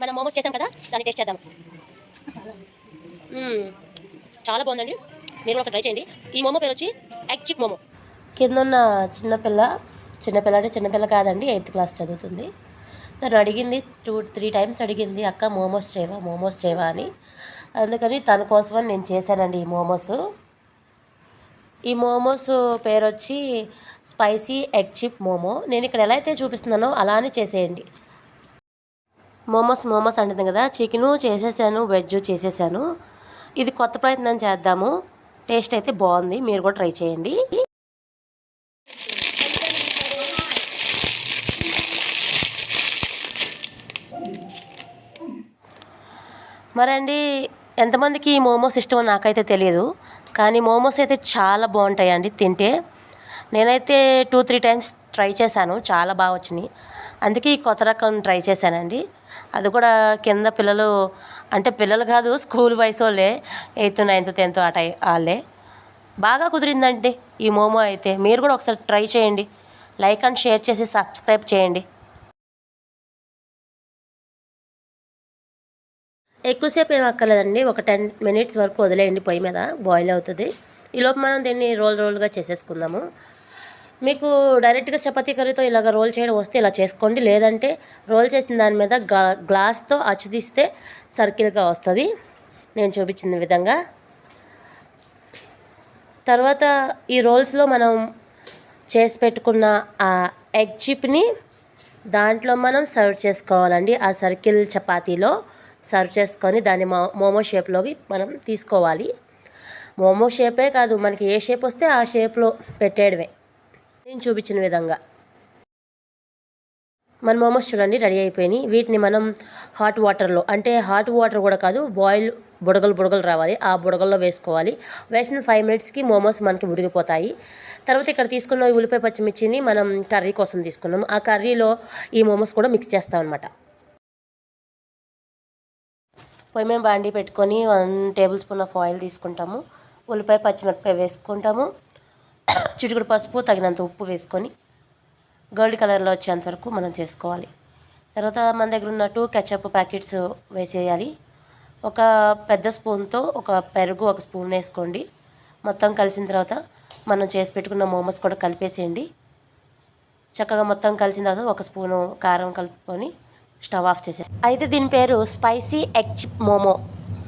మనం మోమోస్ చేసాం కదా, దాన్ని టేస్ట్ చేద్దాం. చాలా బాగుందండి, మీరు ఒకసారి ట్రై చేయండి. ఈ మోమో పేరు వచ్చి ఎగ్ చిప్ మోమో. కిందన్న చిన్నపిల్ల కాదండి, 8th క్లాస్ చదువుతుంది. తను అడిగింది 2-3 టైమ్స్ అడిగింది, అక్క మోమోస్ చేయవా అని. అందుకని తన కోసమని నేను చేశానండి ఈ మోమోస్ పేరు వచ్చి స్పైసీ ఎగ్ చిప్ మోమో. నేను ఇక్కడ ఎలా అయితే చూపిస్తున్నానో అలానే చేసేయండి. మోమోస్ అంటుంది కదా, చికెను చేసేసాను, వెజ్ చేసేసాను. ఇది కొత్త ప్రయత్నం చేద్దాము. టేస్ట్ అయితే బాగుంది, మీరు కూడా ట్రై చేయండి. మరండి, ఎంతమందికి ఈ మోమోస్ ఇష్టమో నాకైతే తెలియదు, కానీ మోమోస్ అయితే చాలా బాగుంటాయండి తింటే. నేనైతే 2-3 టైమ్స్ ట్రై చేశాను, చాలా బాగా వచ్చినాయి. అందుకే ఈ కొత్త రకం ట్రై చేశానండి. అది కూడా కింద పిల్లలు కాదు, స్కూల్ వయసు వాళ్ళే, 8th, 9th, 10th వాళ్ళే. బాగా కుదిరిందండి ఈ మోమో అయితే. మీరు కూడా ఒకసారి ట్రై చేయండి. లైక్ అండ్ షేర్ చేసి సబ్స్క్రైబ్ చేయండి. ఎక్కువసేపు ఏం అక్కర్లేదండి, ఒక 10 minutes వరకు వదిలేయండి, పొయ్యి మీద బాయిల్ అవుతుంది. ఈలోపు మనం దీన్ని రోల్గా చేసేసుకుందాము. మీకు డైరెక్ట్గా చపాతీ కర్రీతో ఇలాగ రోల్ చేయడం వస్తే ఇలా చేసుకోండి, లేదంటే రోల్ చేసిన దాని మీద గ్లాస్తో అచ్చుతీస్తే సర్కిల్గా వస్తుంది, నేను చూపించిన విధంగా. తర్వాత ఈ రోల్స్లో మనం చేసి పెట్టుకున్న ఆ ఎగ్ చిప్ని దాంట్లో మనం సర్వ్ చేసుకోవాలండి. ఆ సర్కిల్ చపాతీలో సర్వ్ చేసుకొని దాన్ని మోమో షేప్లోకి మనం తీసుకోవాలి. మోమో షేపే కాదు, మనకి ఏ షేప్ వస్తే ఆ షేప్లో పెట్టేయడమే, నేను చూపించిన విధంగా. మన మోమోస్ చూడండి రెడీ అయిపోయినాయి. వీటిని మనం హాట్ వాటర్ కూడా కాదు, బాయిల్ బుడగలు రావాలి, ఆ బుడగల్లో వేసుకోవాలి. వేసిన 5 minutesకి మోమోస్ మనకి ఉడికిపోతాయి. తర్వాత ఇక్కడ తీసుకున్న ఉల్లిపాయ పచ్చిమిర్చిని మనం కర్రీ కోసం తీసుకున్నాము. ఆ కర్రీలో ఈ మోమోస్ కూడా మిక్స్ చేస్తాం అనమాట. పొయ్యి మేము బాండీ పెట్టుకొని 1 tablespoon ఆఫ్ ఆయిల్ తీసుకుంటాము. ఉల్లిపాయ పచ్చిమిరపకాయ వేసుకుంటాము. చిటికెడు పసుపు, తగినంత ఉప్పు వేసుకొని గోల్డ్ కలర్లో వచ్చేంత వరకు మనం చేసుకోవాలి. తర్వాత మన దగ్గర ఉన్న 2 ketchup ప్యాకెట్స్ వేసేయాలి. ఒక పెద్ద స్పూన్తో ఒక పెరుగు 1 స్పూన్ వేసుకోండి. మొత్తం కలిసిన తర్వాత మనం చేసి పెట్టుకున్న మోమోస్ కూడా కలిపేసేయండి. చక్కగా మొత్తం కలిసిన తర్వాత 1 స్పూను కారం కలుపుకొని స్టవ్ ఆఫ్ చేసేసి. అయితే దీని పేరు స్పైసీ ఎగ్ చిప్ మోమో.